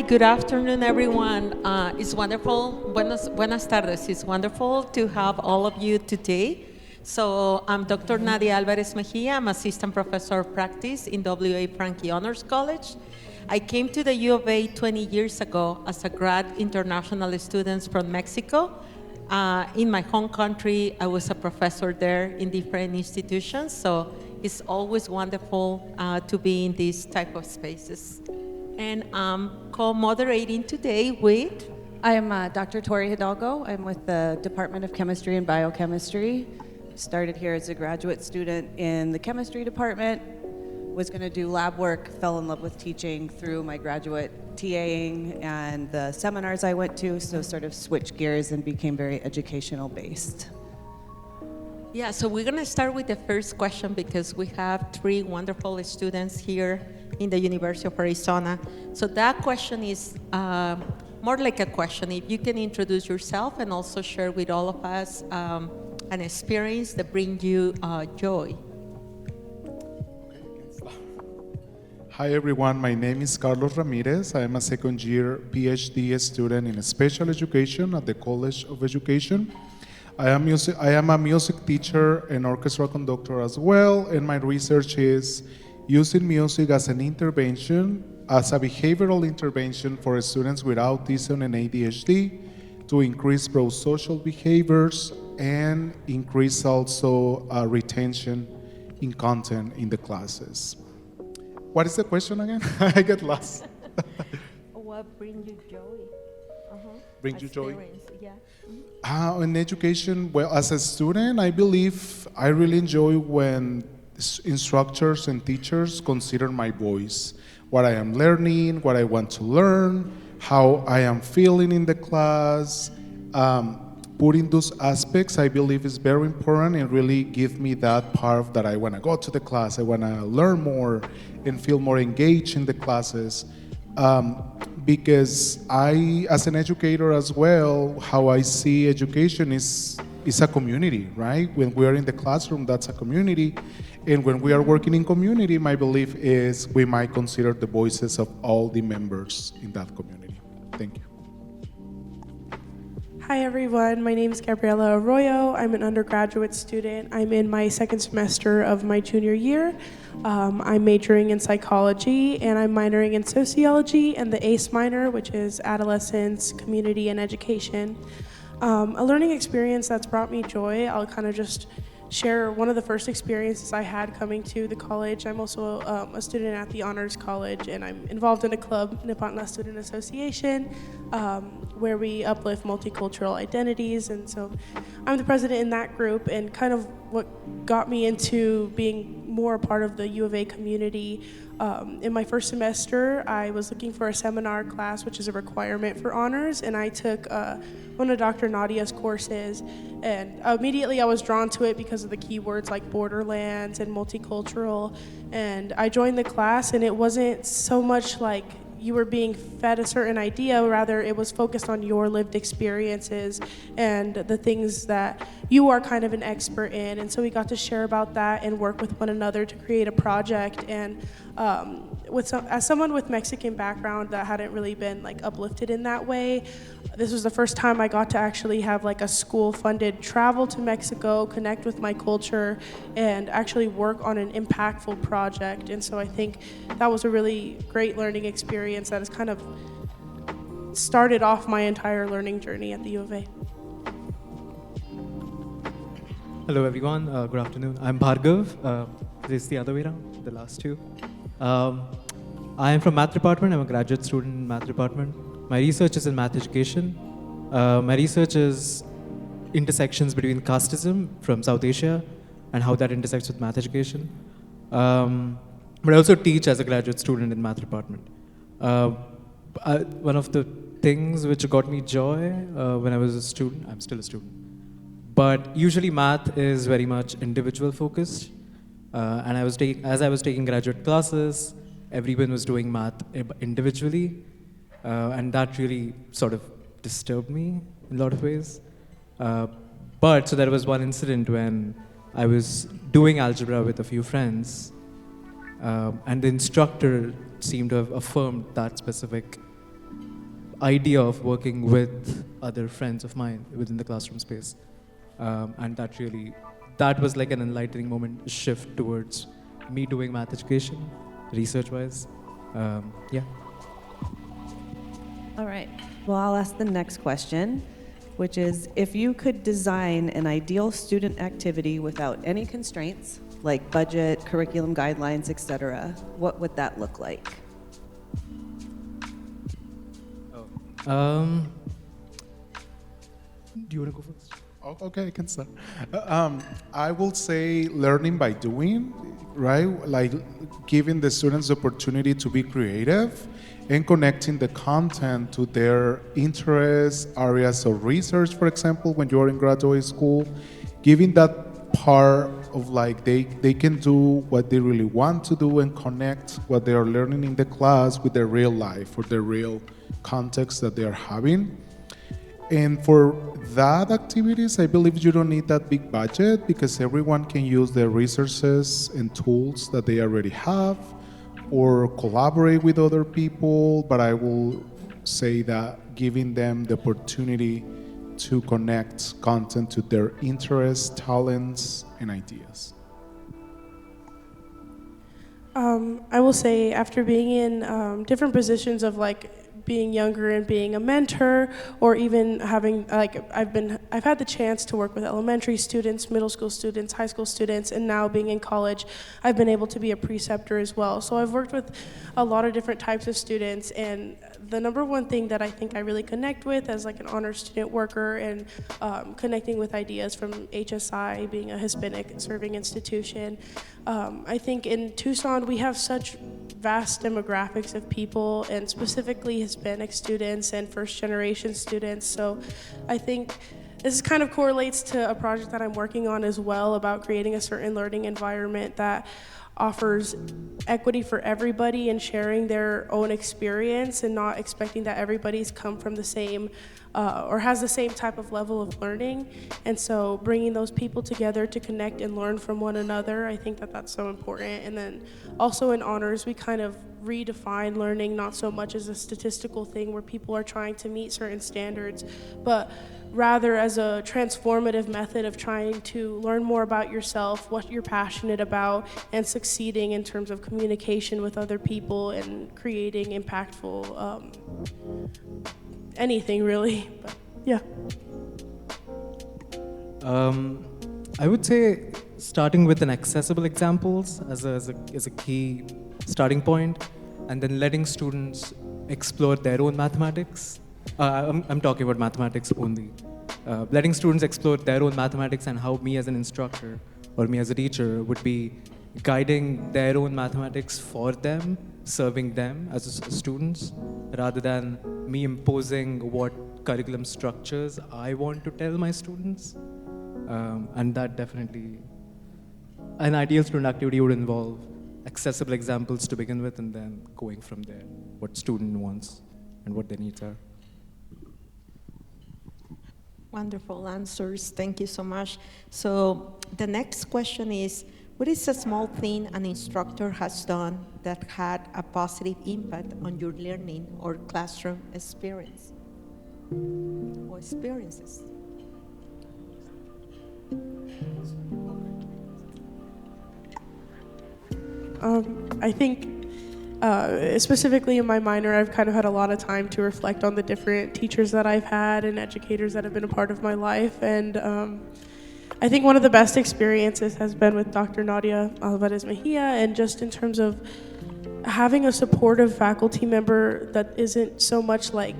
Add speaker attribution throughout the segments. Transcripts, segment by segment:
Speaker 1: Hi, good afternoon, everyone. It's wonderful. Buenas tardes. It's wonderful to have all of you today. So I'm Dr. Nadia Alvarez Mexia. I'm assistant professor of practice in WA Franke Honors College. I came to the U of A 20 years ago as a grad international student from Mexico. In my home country, I was a professor there in different institutions. So it's always wonderful to be in these type of spaces. And I'm co-moderating today with...
Speaker 2: I am Dr. Tori Hidalgo. I'm with the Department of Chemistry and Biochemistry. Started here as a graduate student in the chemistry department. Was going to do lab work, fell in love with teaching through my graduate TAing and the seminars I went to, so sort of switched gears and became very educational based.
Speaker 1: Yeah, so we're going to start with the first question because we have 3 wonderful students here in the University of Arizona. So that question is more like a question. If you can introduce yourself and also share with all of us an experience that brings you joy.
Speaker 3: Hi everyone, my name is Carlos Ramirez. I am a second-year PhD student in special education at the College of Education. I am a music teacher and orchestra conductor as well, and my research is using music as an intervention, as a behavioral intervention for students with autism and ADHD to increase pro-social behaviors and increase also retention in content in the classes. What is the question again? I get lost.
Speaker 1: What brings you joy?
Speaker 3: Brings you joy?
Speaker 1: Yeah.
Speaker 3: In education, well, as a student, I believe I really enjoy when instructors and teachers consider my voice, what I am learning, what I want to learn, how I am feeling in the class. Putting those aspects, I believe, is very important and really give me that part that I want to go to the class, I want to learn more and feel more engaged in the classes. Because I, as an educator as well, how I see education is a community, right? When we are in the classroom, that's a community. And when we are working in community, my belief is we might consider the voices of all the members in that community. Thank you.
Speaker 4: Hi everyone, my name is Gabriella Arroyo. I'm an undergraduate student. I'm in my second semester of my junior year. I'm majoring in psychology and I'm minoring in sociology and the ACE minor, which is adolescence, community, and education. A learning experience that's brought me joy, I'll kind of just share one of the first experiences I had coming to the college. I'm also a student at the Honors College, and I'm involved in a club, Nippon Student Association, where we uplift multicultural identities. And so I'm the president in that group, and kind of what got me into being more a part of the U of A community. In my first semester, I was looking for a seminar class, which is a requirement for honors, and I took one of Dr. Nadia's courses, and immediately I was drawn to it because of the keywords like borderlands and multicultural, and I joined the class, and it wasn't so much like you were being fed a certain idea, rather it was focused on your lived experiences and the things that you are kind of an expert in. And so we got to share about that and work with one another to create a project. And as someone with Mexican background that hadn't really been like uplifted in that way, this was the first time I got to actually have like a school-funded travel to Mexico, connect with my culture, and actually work on an impactful project. And so I think that was a really great learning experience that has kind of started off my entire learning journey at the U of A.
Speaker 5: Hello everyone, good afternoon. I'm Bhargav. This is the other way around, the last two. I am from math department. I'm a graduate student in math department. My research is in math education. My research is intersections between casteism from South Asia and how that intersects with math education. But I also teach as a graduate student in math department. One of the things which got me joy when I was a student, I'm still a student, but usually math is very much individual focused. And as I was taking graduate classes, everyone was doing math individually. And that really sort of disturbed me in a lot of ways. But so there was one incident when I was doing algebra with a few friends, and the instructor seemed to have affirmed that specific idea of working with other friends of mine within the classroom space. And that was like an enlightening moment, shift towards me doing math education, research-wise. Yeah.
Speaker 2: All right. Well, I'll ask the next question, which is, if you could design an ideal student activity without any constraints, like budget, curriculum guidelines, etc., what would that look like?
Speaker 5: Do you want to go first?
Speaker 3: Oh, okay, I can start. I will say learning by doing, right? Like giving the students the opportunity to be creative and connecting the content to their interests, areas of research, for example, when you're in graduate school, giving that part of like they can do what they really want to do and connect what they are learning in the class with their real life or their real context that they are having. And for that activities, I believe you don't need that big budget because everyone can use the resources and tools that they already have or collaborate with other people. But I will say that giving them the opportunity to connect content to their interests, talents, and ideas.
Speaker 4: I will say after being in different positions of like being younger and being a mentor, or even having I've had the chance to work with elementary students, middle school students, high school students, and now being in college, I've been able to be a preceptor as well. So I've worked with a lot of different types of students, and the number one thing that I think I really connect with as like an honor student worker and connecting with ideas from HSI, being a Hispanic serving institution, I think in Tucson we have such vast demographics of people, and specifically Hispanic students and first generation students. So I think this kind of correlates to a project that I'm working on as well about creating a certain learning environment that offers equity for everybody and sharing their own experience and not expecting that everybody's come from the same or has the same type of level of learning. And so bringing those people together to connect and learn from one another, I think that that's so important. And then also in honors, we kind of redefine learning not so much as a statistical thing where people are trying to meet certain standards, but rather as a transformative method of trying to learn more about yourself, what you're passionate about, and succeeding in terms of communication with other people and creating impactful anything really. But yeah.
Speaker 5: I would say starting with an accessible examples as a key starting point, and then letting students explore their own mathematics. I'm talking about mathematics only. Letting students explore their own mathematics and how me as an instructor or me as a teacher would be guiding their own mathematics for them, serving them as students, rather than me imposing what curriculum structures I want to tell my students. And that definitely, an ideal student activity would involve accessible examples to begin with, and then going from there, what student wants and what their needs are.
Speaker 1: Wonderful answers. Thank you so much. So the next question is, what is a small thing an instructor has done that had a positive impact on your learning or classroom experience or experiences?
Speaker 4: I think specifically in my minor, I've kind of had a lot of time to reflect on the different teachers that I've had and educators that have been a part of my life. And I think one of the best experiences has been with Dr. Nadia Alvarez Mexia, and just in terms of having a supportive faculty member that isn't so much like,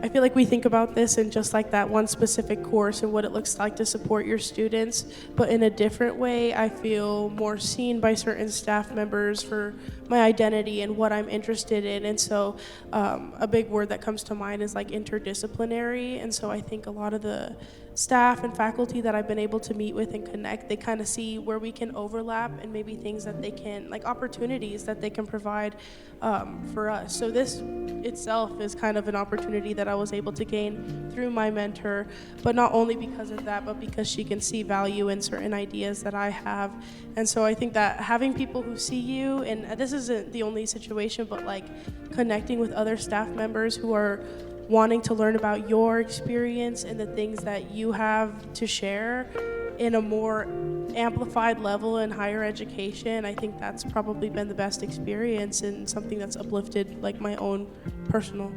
Speaker 4: I feel like we think about this in just like that one specific course and what it looks like to support your students, but in a different way, I feel more seen by certain staff members for my identity and what I'm interested in. And so a big word that comes to mind is like interdisciplinary. And so I think a lot of the staff and faculty that I've been able to meet with and connect, they kind of see where we can overlap and maybe things that they can, like opportunities that they can provide for us. So this itself is kind of an opportunity that that I was able to gain through my mentor, but not only because of that, but because she can see value in certain ideas that I have. And so I think that having people who see you, and this isn't the only situation, but like connecting with other staff members who are wanting to learn about your experience and the things that you have to share in a more amplified level in higher education, I think that's probably been the best experience and something that's uplifted like my own personal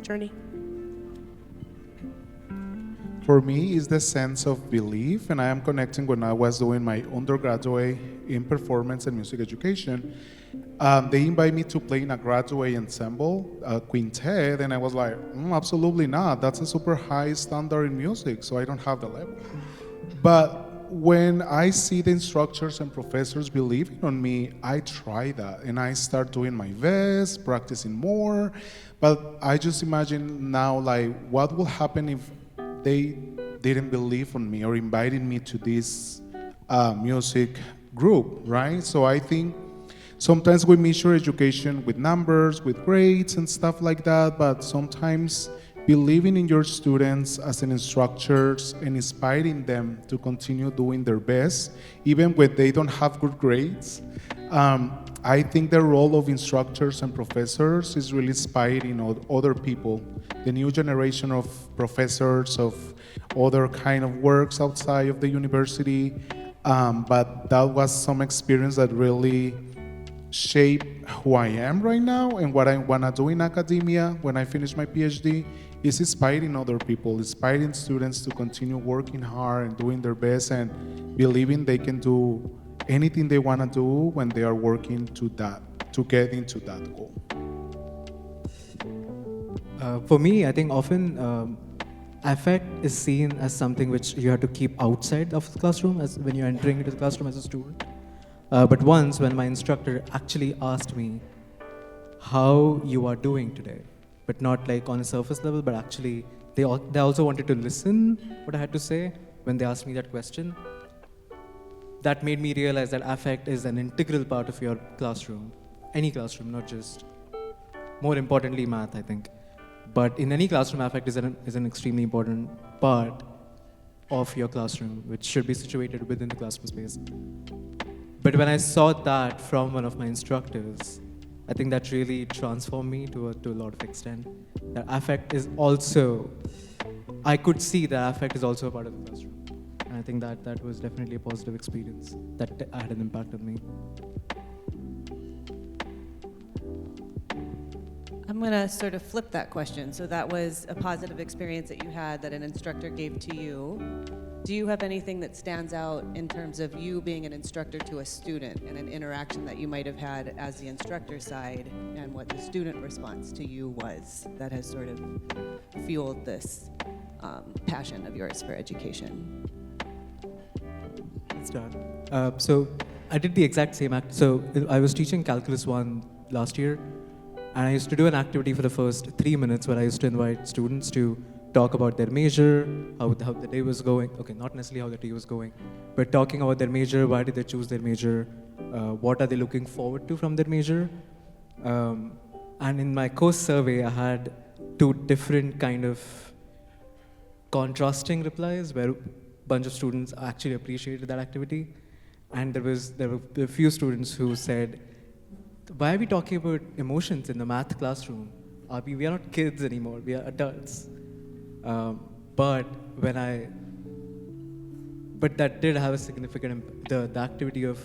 Speaker 4: journey.
Speaker 3: For me, it's the sense of belief, and I am connecting when I was doing my undergraduate in performance and music education. They invited me to play in a graduate ensemble, a quintet, and I was like, absolutely not. That's a super high standard in music, so I don't have the level. But when I see the instructors and professors believing on me, I try that, and I start doing my best, practicing more. But I just imagine now, like, what will happen if they didn't believe on me or invited me to this music group, right? So I think sometimes we measure education with numbers, with grades and stuff like that, but sometimes believing in your students as an instructors and inspiring them to continue doing their best, even when they don't have good grades. I think the role of instructors and professors is really inspiring other people, the new generation of professors, of other kind of works outside of the university. But that was some experience that really shaped who I am right now and what I want to do in academia when I finish my PhD. Is inspiring other people, inspiring students to continue working hard and doing their best and believing they can do anything they want to do when they are working to get into that goal.
Speaker 5: For me, I think often affect is seen as something which you have to keep outside of the classroom as when you're entering into the classroom as a student. But once when my instructor actually asked me how you are doing today, but not like on a surface level, but actually they also wanted to listen what I had to say when they asked me that question. That made me realize that affect is an integral part of your classroom, any classroom, not just, more importantly, math, I think. But in any classroom, affect is an extremely important part of your classroom, which should be situated within the classroom space. But when I saw that from one of my instructors, I think that really transformed me to a lot of extent. That affect is also, I could see that affect is also a part of the classroom. And I think that was definitely a positive experience that had an impact on me.
Speaker 2: I'm going to sort of flip that question. So that was a positive experience that you had that an instructor gave to you. Do you have anything that stands out in terms of you being an instructor to a student and an interaction that you might have had as the instructor side and what the student response to you was that has sort of fueled this passion of yours for education?
Speaker 5: Let's start. So I did the exact same act. So I was teaching Calculus 1 last year, and I used to do an activity for the first 3 minutes where I used to invite students to talk about their major, how the day was going. Okay, not necessarily how the day was going, but talking about their major, why did they choose their major, what are they looking forward to from their major. And in my course survey, I had 2 different kind of contrasting replies where a bunch of students actually appreciated that activity. And there were a few students who said, why are we talking about emotions in the math classroom? We are not kids anymore, we are adults. But that did have a significant the activity of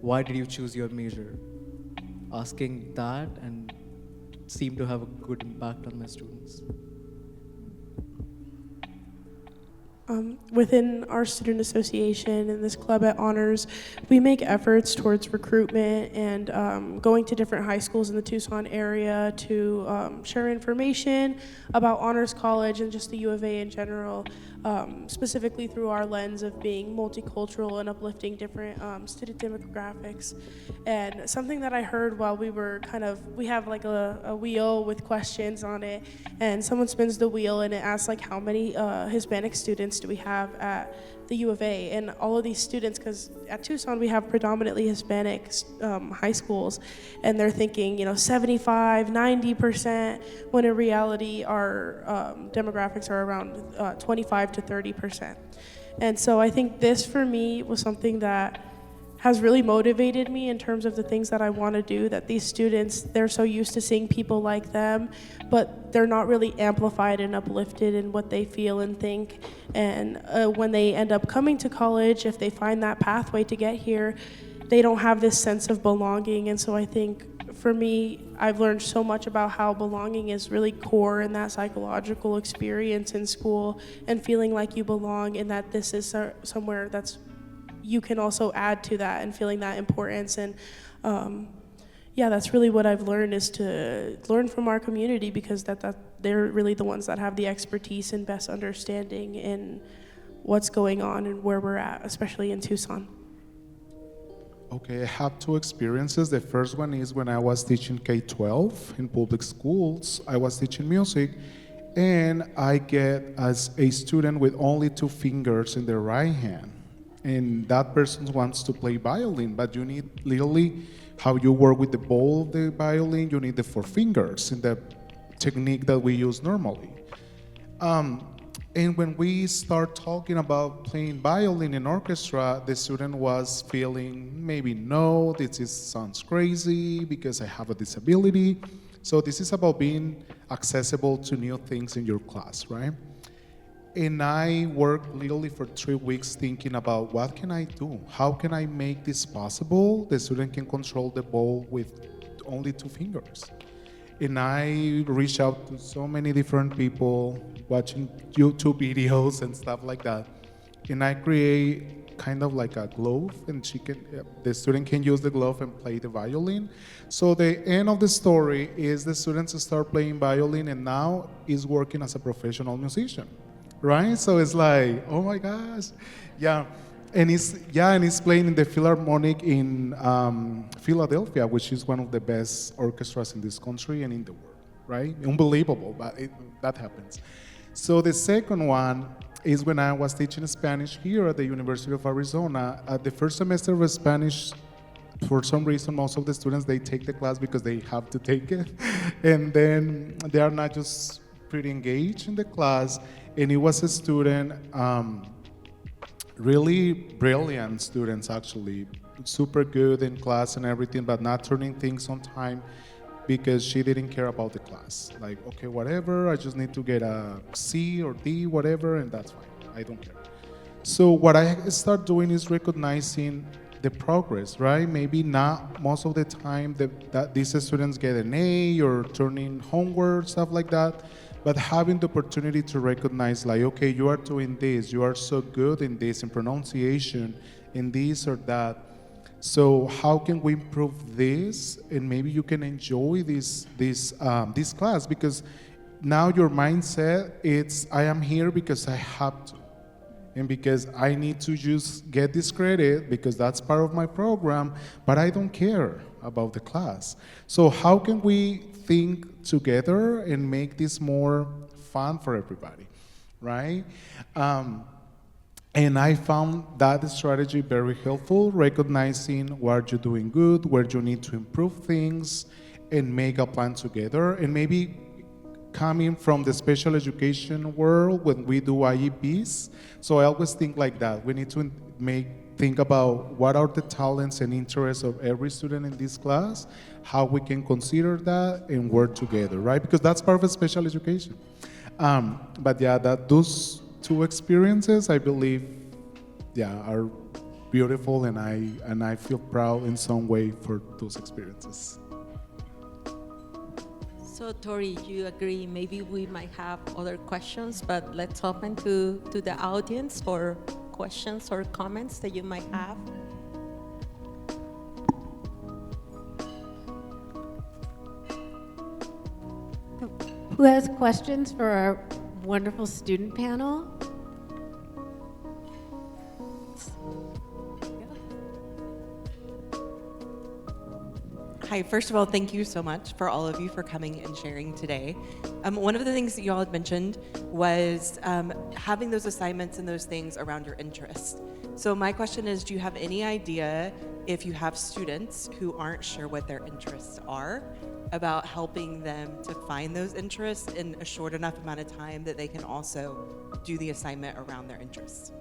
Speaker 5: why did you choose your major? Asking that and seemed to have a good impact on my students.
Speaker 4: Within our student association and this club at Honors, we make efforts towards recruitment and going to different high schools in the Tucson area to share information about Honors College and just the U of A in general. specifically through our lens of being multicultural and uplifting different student demographics. And something that I heard while we have like a wheel with questions on it, and someone spins the wheel and it asks like how many Hispanic students do we have at the U of A, and all of these students, because at Tucson we have predominantly Hispanic high schools, and they're thinking 75, 90%, when in reality our demographics are around 25 to 30%. And so I think this for me was something that has really motivated me in terms of the things that I want to do, that these students, they're so used to seeing people like them, but they're not really amplified and uplifted in what they feel and think. And when they end up coming to college, if they find that pathway to get here, they don't have this sense of belonging. And so I think for me, I've learned so much about how belonging is really core in that psychological experience in school, and feeling like you belong, and that this is somewhere that's you can also add to that, and feeling that importance. And that's really what I've learned, is to learn from our community, because that they're really the ones that have the expertise and best understanding in what's going on and where we're at, especially in Tucson.
Speaker 3: Okay, I have two experiences. The first one is when I was teaching K-12 in public schools. I was teaching music, and I get as a student with only 2 fingers in the right hand. And that person wants to play violin, but you need literally how you work with the bowl of the violin, you need the 4 fingers in the technique that we use normally. And when we start talking about playing violin in orchestra, the student was feeling maybe, no, sounds crazy because I have a disability. So this is about being accessible to new things in your class, right? And I worked literally for 3 weeks thinking about, what can I do? How can I make this possible? The student can control the bowl with only 2 fingers. And I reached out to so many different people, watching YouTube videos and stuff like that. And I create kind of like a glove, and the student can use the glove and play the violin. So the end of the story is the students start playing violin, and now is working as a professional musician. Right? So it's like, oh my gosh. Yeah. And he's playing in the Philharmonic in Philadelphia, which is one of the best orchestras in this country and in the world, right? Unbelievable, but that happens. So the second one is when I was teaching Spanish here at the University of Arizona. At the first semester of Spanish, for some reason, most of the students, they take the class because they have to take it. And then they are not just pretty engaged in the class. And it was a student, really brilliant students actually, super good in class and everything, but not turning things on time because she didn't care about the class. Like, okay, whatever, I just need to get a C or D, whatever, and that's fine, I don't care. So what I start doing is recognizing the progress, right? Maybe not most of the time that these students get an A or turning homework, stuff like that, but having the opportunity to recognize, like, okay, you are doing this, you are so good in this, in pronunciation, in this or that. So how can we improve this? And maybe you can enjoy this class, because now your mindset, it's, I am here because I have to. And because I need to just get this credit because that's part of my program, but I don't care about the class. So how can we think together and make this more fun for everybody, right? And I found that strategy very helpful, recognizing where you're doing good, where you need to improve things, and make a plan together. And maybe coming from the special education world, when we do IEPs, so I always think like that. We need to think about what are the talents and interests of every student in this class, how we can consider that and work together, right? Because that's part of special education. But yeah, those 2 experiences, I believe, are beautiful, and I feel proud in some way for those experiences.
Speaker 1: So Tori, you agree, maybe we might have other questions, but let's open to the audience for questions or comments that you might have.
Speaker 6: Who has questions for our wonderful student panel? Hi, first of all, thank you so much for all of you for coming and sharing today. One of the things that you all had mentioned was having those assignments and those things around your interests. So my question is, do you have any idea if you have students who aren't sure what their interests are, about helping them to find those interests in a short enough amount of time that they can also do the assignment around their interests?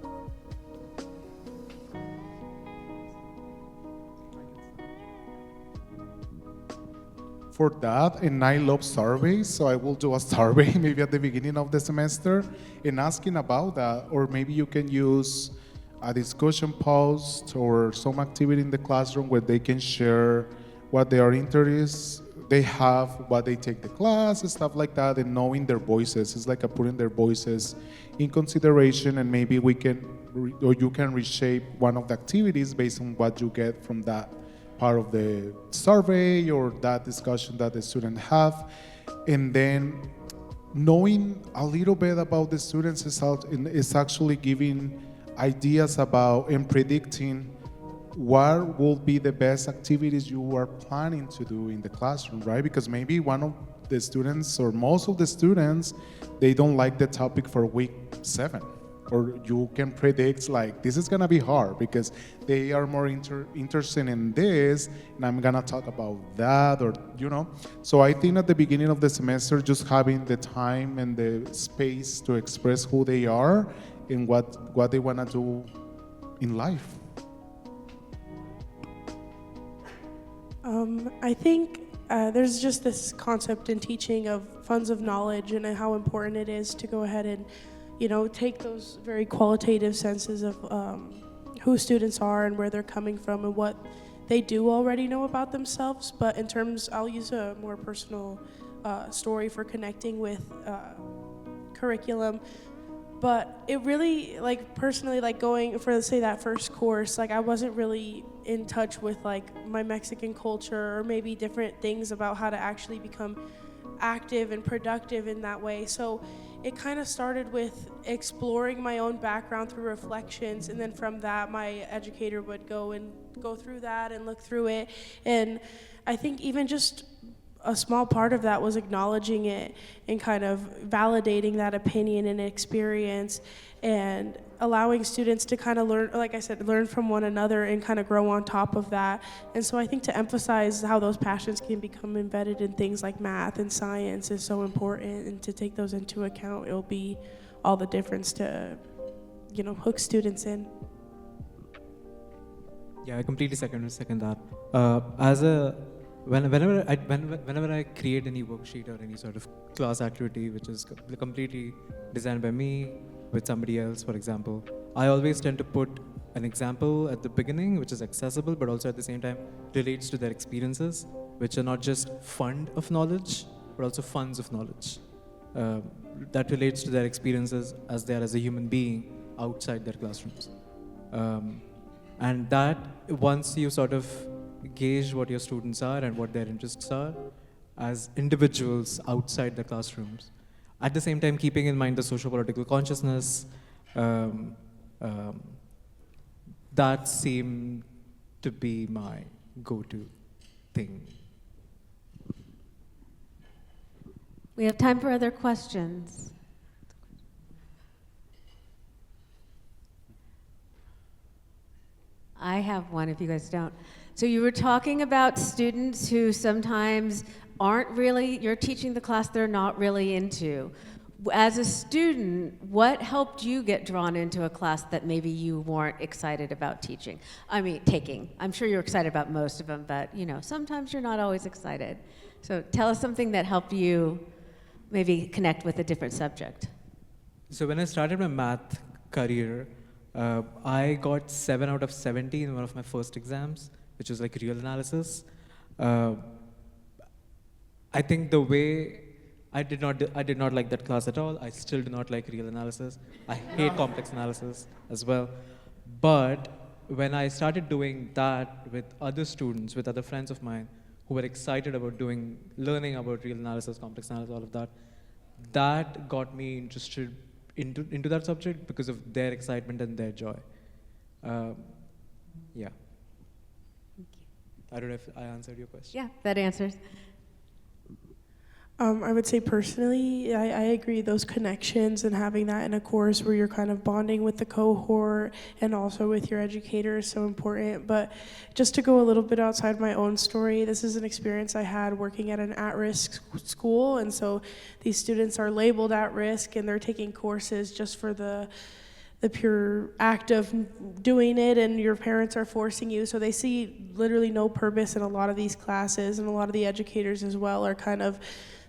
Speaker 3: For that, and I love surveys, so I will do a survey maybe at the beginning of the semester and asking about that, or maybe you can use a discussion post or some activity in the classroom where they can share what their interests they have, what they take the class, and stuff like that, and knowing their voices. It's like a putting their voices in consideration, and maybe we can, or you can reshape one of the activities based on what you get from that part of the survey or that discussion that the student have. And then knowing a little bit about the students is actually giving ideas about and predicting what will be the best activities you are planning to do in the classroom, right? Because maybe one of the students or most of the students, they don't like the topic for week 7. Or you can predict like, this is gonna be hard because they are more interested in this and I'm gonna talk about that, or, you know. So I think at the beginning of the semester, just having the time and the space to express who they are and what they wanna do in life.
Speaker 4: I think there's just this concept in teaching of funds of knowledge and how important it is to go ahead and, you know, take those very qualitative senses of who students are and where they're coming from and what they do already know about themselves. But in terms, I'll use a more personal story for connecting with curriculum. But it really, like, personally, like, going for, say, that first course, like, I wasn't really in touch with, like, my Mexican culture or maybe different things about how to actually become active and productive in that way. So it kind of started with exploring my own background through reflections, and then from that, my educator would go through that and look through it. And I think even just a small part of that was acknowledging it and kind of validating that opinion and experience and allowing students to kind of learn, like I said, learn from one another and kind of grow on top of that. And so I think to emphasize how those passions can become embedded in things like math and science is so important, and to take those into account, it'll be all the difference to, you know, hook students in.
Speaker 5: Yeah, I completely second that. Whenever I create any worksheet or any sort of class activity which is completely designed by me with somebody else, for example, I always tend to put an example at the beginning which is accessible but also at the same time relates to their experiences, which are not just fund of knowledge but also funds of knowledge. That relates to their experiences as they are as a human being outside their classrooms. And that, once you sort of gauge what your students are and what their interests are as individuals outside the classrooms, at the same time keeping in mind the socio-political consciousness, that seemed to be my go-to thing.
Speaker 7: We have time for other questions. I have one if you guys don't. So you were talking about students who sometimes aren't really, you're teaching the class they're not really into. As a student, what helped you get drawn into a class that maybe you weren't excited about taking? I'm sure you're excited about most of them, but you know, sometimes you're not always excited. So tell us something that helped you maybe connect with a different subject.
Speaker 5: So when I started my math career, I got 7 out of 70 in one of my first exams, which was like real analysis. I think the way I did not like that class at all. I still do not like real analysis. I hate complex analysis as well. But when I started doing that with other students, with other friends of mine who were excited about learning about real analysis, complex analysis, all of that, that got me interested into that subject because of their excitement and their joy. Yeah. I don't know if I answered your question.
Speaker 7: Yeah, that answers.
Speaker 4: I would say personally, I agree, those connections and having that in a course where you're kind of bonding with the cohort and also with your educator is so important. But just to go a little bit outside my own story, this is an experience I had working at an at-risk school. And so these students are labeled at risk and they're taking courses just for the pure act of doing it, and your parents are forcing you. So they see literally no purpose in a lot of these classes, and a lot of the educators as well are kind of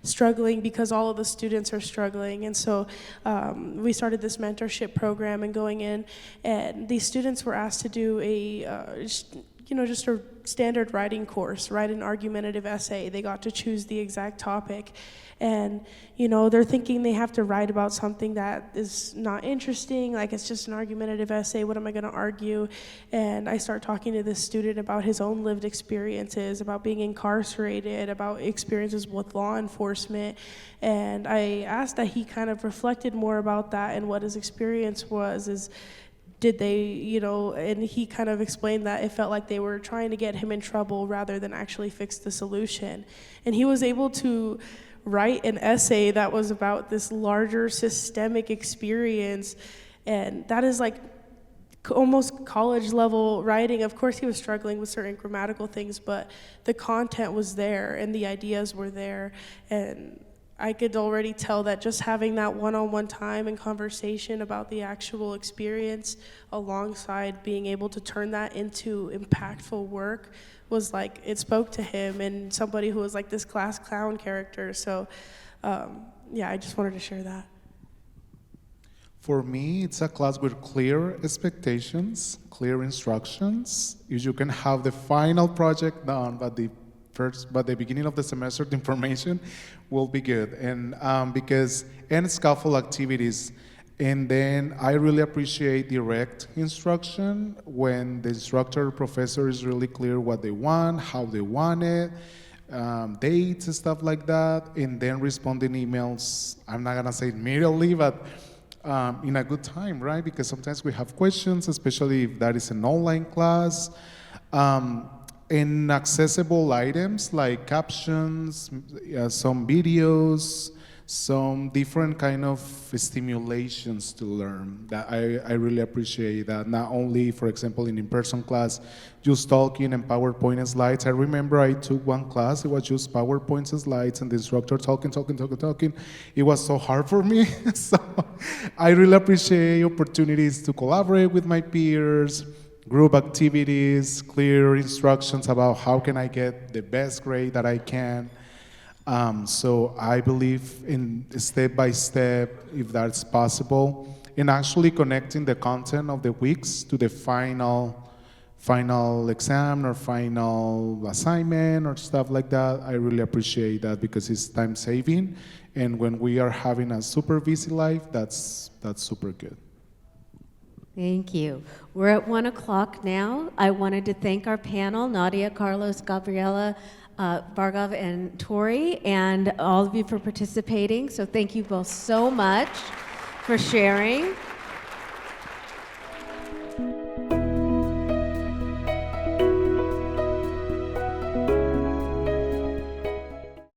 Speaker 4: struggling because all of the students are struggling. And so we started this mentorship program and going in, and these students were asked to do just a standard writing course, write an argumentative essay. They got to choose the exact topic. And, they're thinking they have to write about something that is not interesting, like it's just an argumentative essay, what am I gonna argue? And I start talking to this student about his own lived experiences, about being incarcerated, about experiences with law enforcement. And I asked that he kind of reflected more about that and what his experience was, did they, and he kind of explained that it felt like they were trying to get him in trouble rather than actually fix the solution. And he was able to write an essay that was about this larger systemic experience, and that is like almost college level writing. Of course he was struggling with certain grammatical things, but the content was there and the ideas were there, and I could already tell that just having that one-on-one time and conversation about the actual experience alongside being able to turn that into impactful work was like, it spoke to him and somebody who was like this class clown character. So I just wanted to share that.
Speaker 3: For me, it's a class with clear expectations, clear instructions. If you can have the final project done, but the beginning of the semester, the information will be good. And and scaffold activities. And then I really appreciate direct instruction when the instructor or professor is really clear what they want, how they want it, dates and stuff like that, and then responding emails, I'm not gonna say immediately, but in a good time, right? Because sometimes we have questions, especially if that is an online class. Inaccessible items like captions, some videos, some different kind of stimulations to learn. That I really appreciate that. Not only, for example, in in-person class, just talking and PowerPoint and slides. I remember I took one class, it was just PowerPoint and slides and the instructor talking. It was so hard for me. So I really appreciate opportunities to collaborate with my peers, group activities, clear instructions about how can I get the best grade that I can. So I believe in step by step, if that's possible, in actually connecting the content of the weeks to the final exam or final assignment or stuff like that. I really appreciate that because it's time saving. And when we are having a super busy life, that's super good.
Speaker 7: Thank you. We're at 1 o'clock now. I wanted to thank our panel, Nadia, Carlos, Gabriella, Bhargav, and Tori, and all of you for participating. So thank you both so much for sharing.